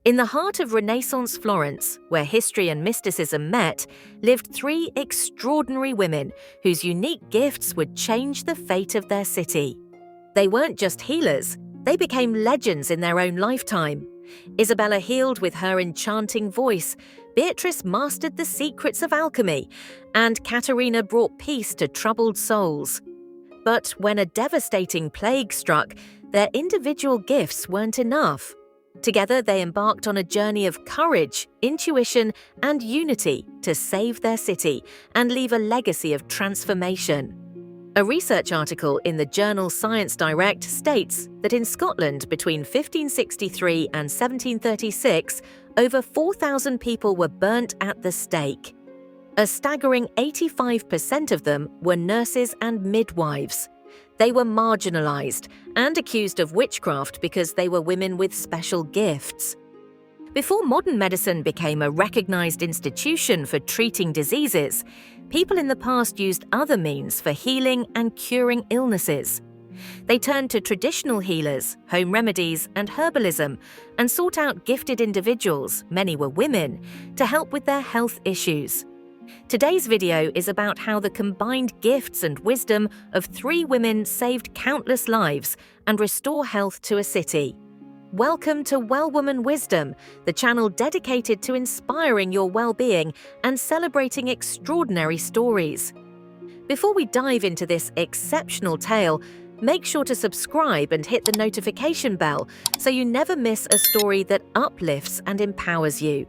In the heart of Renaissance Florence, where history and mysticism met, lived three extraordinary women whose unique gifts would change the fate of their city. They weren't just healers, they became legends in their own lifetime. Isabella healed with her enchanting voice, Beatrice mastered the secrets of alchemy, and Katarina brought peace to troubled souls. But when a devastating plague struck, their individual gifts weren't enough. Together, they embarked on a journey of courage, intuition, and unity to save their city and leave a legacy of transformation. A research article in the journal Science Direct states that in Scotland between 1563 and 1736, over 4,000 people were burnt at the stake. A staggering 85% of them were nurses and midwives. They were marginalized and accused of witchcraft because they were women with special gifts. Before modern medicine became a recognized institution for treating diseases, people in the past used other means for healing and curing illnesses. They turned to traditional healers, home remedies, and herbalism, and sought out gifted individuals, many were women, to help with their health issues. Today's video is about how the combined gifts and wisdom of three women saved countless lives and restore health to a city. Welcome to Well Woman Wisdom, the channel dedicated to inspiring your well-being and celebrating extraordinary stories. Before we dive into this exceptional tale, make sure to subscribe and hit the notification bell so you never miss a story that uplifts and empowers you.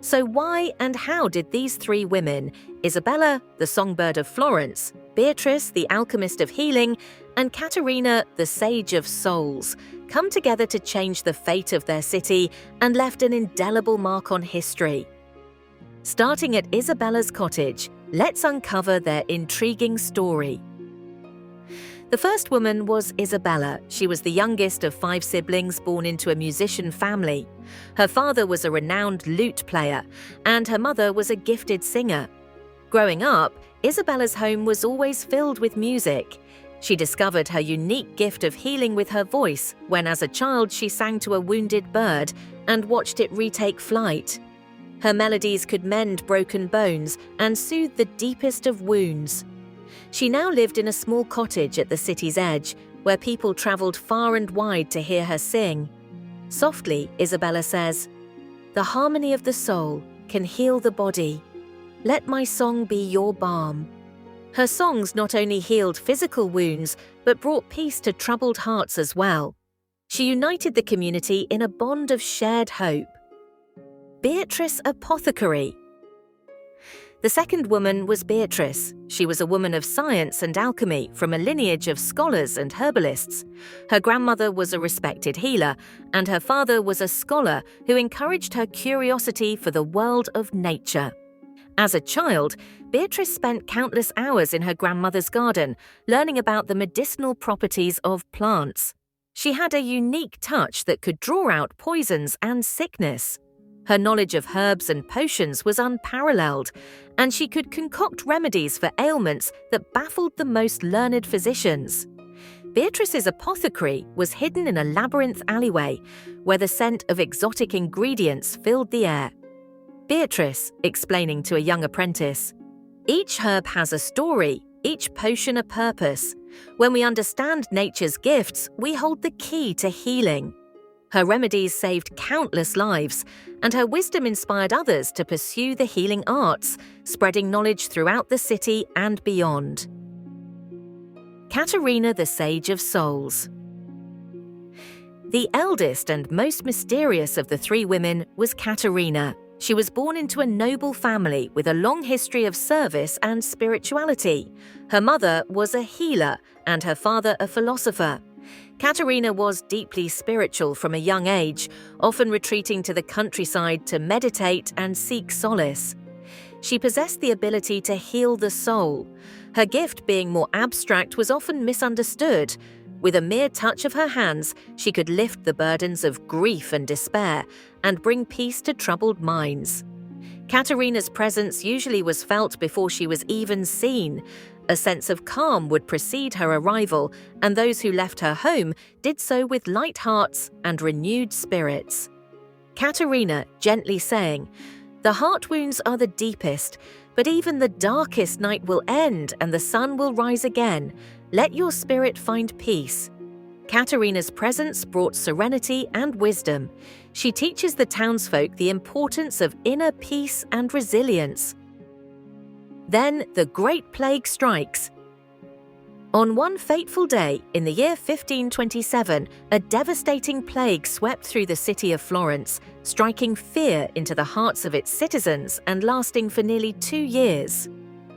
So why and how did these three women, Isabella, the songbird of Florence, Beatrice, the alchemist of healing, and Katarina, the sage of souls, come together to change the fate of their city and left an indelible mark on history? Starting at Isabella's cottage, let's uncover their intriguing story. The first woman was Isabella. She was the youngest of 5 siblings born into a musician family. Her father was a renowned lute player, and her mother was a gifted singer. Growing up, Isabella's home was always filled with music. She discovered her unique gift of healing with her voice when, as a child, she sang to a wounded bird and watched it retake flight. Her melodies could mend broken bones and soothe the deepest of wounds. She now lived in a small cottage at the city's edge, where people traveled far and wide to hear her sing. Softly, Isabella says, "The harmony of the soul can heal the body. Let my song be your balm." Her songs not only healed physical wounds, but brought peace to troubled hearts as well. She united the community in a bond of shared hope. Beatrice Apothecary. The second woman was Beatrice. She was a woman of science and alchemy from a lineage of scholars and herbalists. Her grandmother was a respected healer, and her father was a scholar who encouraged her curiosity for the world of nature. As a child, Beatrice spent countless hours in her grandmother's garden, learning about the medicinal properties of plants. She had a unique touch that could draw out poisons and sickness. Her knowledge of herbs and potions was unparalleled, and she could concoct remedies for ailments that baffled the most learned physicians. Beatrice's apothecary was hidden in a labyrinth alleyway, where the scent of exotic ingredients filled the air. Beatrice, explaining to a young apprentice, "Each herb has a story, each potion a purpose. When we understand nature's gifts, we hold the key to healing." Her remedies saved countless lives, and her wisdom inspired others to pursue the healing arts, spreading knowledge throughout the city and beyond. Katarina, the sage of souls. The eldest and most mysterious of the three women was Katarina. She was born into a noble family with a long history of service and spirituality. Her mother was a healer and her father a philosopher. Katarina was deeply spiritual from a young age, often retreating to the countryside to meditate and seek solace. She possessed the ability to heal the soul. Her gift, being more abstract, was often misunderstood. With a mere touch of her hands, she could lift the burdens of grief and despair and bring peace to troubled minds. Katarina's presence usually was felt before she was even seen. A sense of calm would precede her arrival, and those who left her home did so with light hearts and renewed spirits. Katarina gently saying, "The heart wounds are the deepest, but even the darkest night will end and the sun will rise again. Let your spirit find peace." Katarina's presence brought serenity and wisdom. She teaches the townsfolk the importance of inner peace and resilience. Then the Great Plague strikes. On one fateful day in the year 1527, a devastating plague swept through the city of Florence, striking fear into the hearts of its citizens and lasting for nearly 2 years.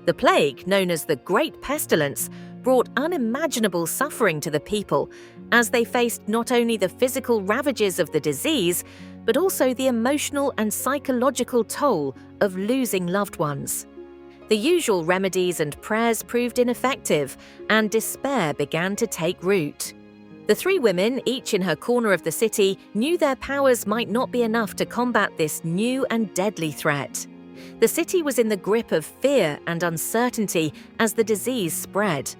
The plague, known as the Great Pestilence, brought unimaginable suffering to the people as they faced not only the physical ravages of the disease, but also the emotional and psychological toll of losing loved ones. The usual remedies and prayers proved ineffective, and despair began to take root. The 3 women, each in her corner of the city, knew their powers might not be enough to combat this new and deadly threat. The city was in the grip of fear and uncertainty as the disease spread.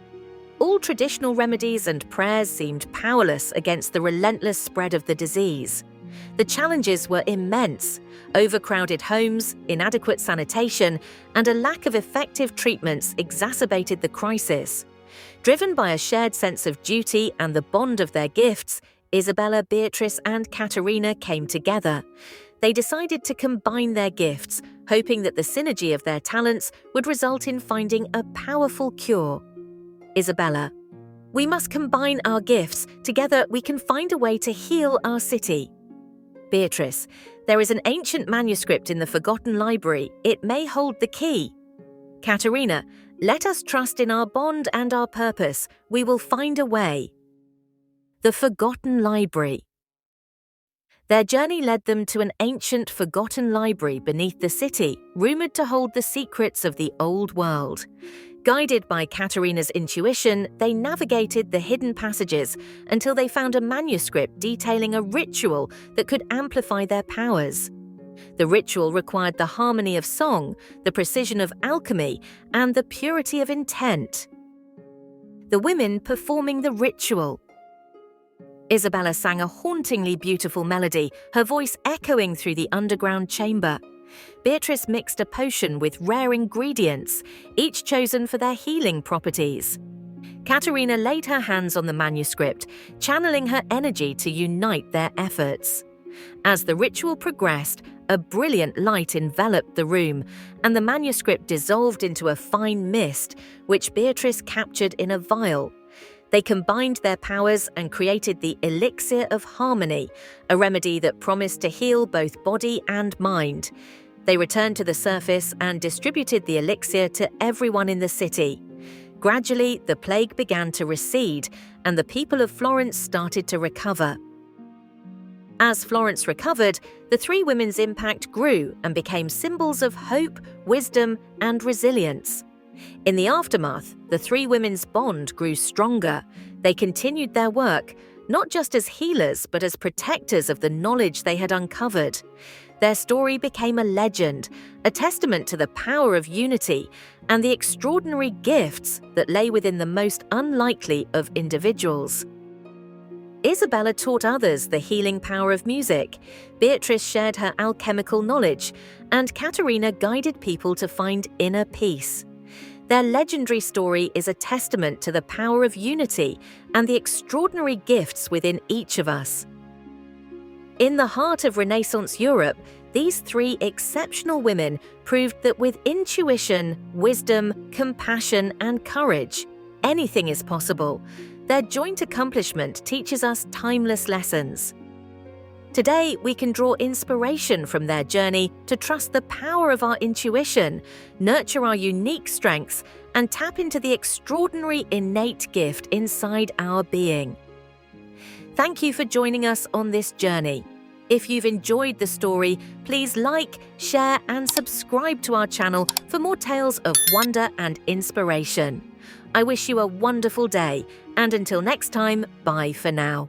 All traditional remedies and prayers seemed powerless against the relentless spread of the disease. The challenges were immense: overcrowded homes, inadequate sanitation, and a lack of effective treatments exacerbated the crisis. Driven by a shared sense of duty and the bond of their gifts, Isabella, Beatrice, and Katarina came together. They decided to combine their gifts, hoping that the synergy of their talents would result in finding a powerful cure. Isabella: "We must combine our gifts. Together we can find a way to heal our city." Beatrice: "There is an ancient manuscript in the forgotten library. It may hold the key." Katarina: "Let us trust in our bond and our purpose. We will find a way." The forgotten library. Their journey led them to an ancient, forgotten library beneath the city, rumored to hold the secrets of the old world. Guided by Katarina's intuition, they navigated the hidden passages until they found a manuscript detailing a ritual that could amplify their powers. The ritual required the harmony of song, the precision of alchemy, and the purity of intent. The women performing the ritual. Isabella sang a hauntingly beautiful melody, her voice echoing through the underground chamber. Beatrice mixed a potion with rare ingredients, each chosen for their healing properties. Katarina laid her hands on the manuscript, channeling her energy to unite their efforts. As the ritual progressed, a brilliant light enveloped the room, and the manuscript dissolved into a fine mist, which Beatrice captured in a vial. They combined their powers and created the Elixir of Harmony, a remedy that promised to heal both body and mind. They returned to the surface and distributed the elixir to everyone in the city. Gradually, the plague began to recede, and the people of Florence started to recover. As Florence recovered, the 3 women's impact grew and became symbols of hope, wisdom, and resilience. In the aftermath, the 3 women's bond grew stronger. They continued their work, not just as healers, but as protectors of the knowledge they had uncovered. Their story became a legend, a testament to the power of unity and the extraordinary gifts that lay within the most unlikely of individuals. Isabella taught others the healing power of music, Beatrice shared her alchemical knowledge, and Katarina guided people to find inner peace. Their legendary story is a testament to the power of unity and the extraordinary gifts within each of us. In the heart of Renaissance Europe, these 3 exceptional women proved that with intuition, wisdom, compassion, and courage, anything is possible. Their joint accomplishment teaches us timeless lessons. Today, we can draw inspiration from their journey to trust the power of our intuition, nurture our unique strengths, and tap into the extraordinary innate gift inside our being. Thank you for joining us on this journey. If you've enjoyed the story, please like, share, and subscribe to our channel for more tales of wonder and inspiration. I wish you a wonderful day, and until next time, bye for now.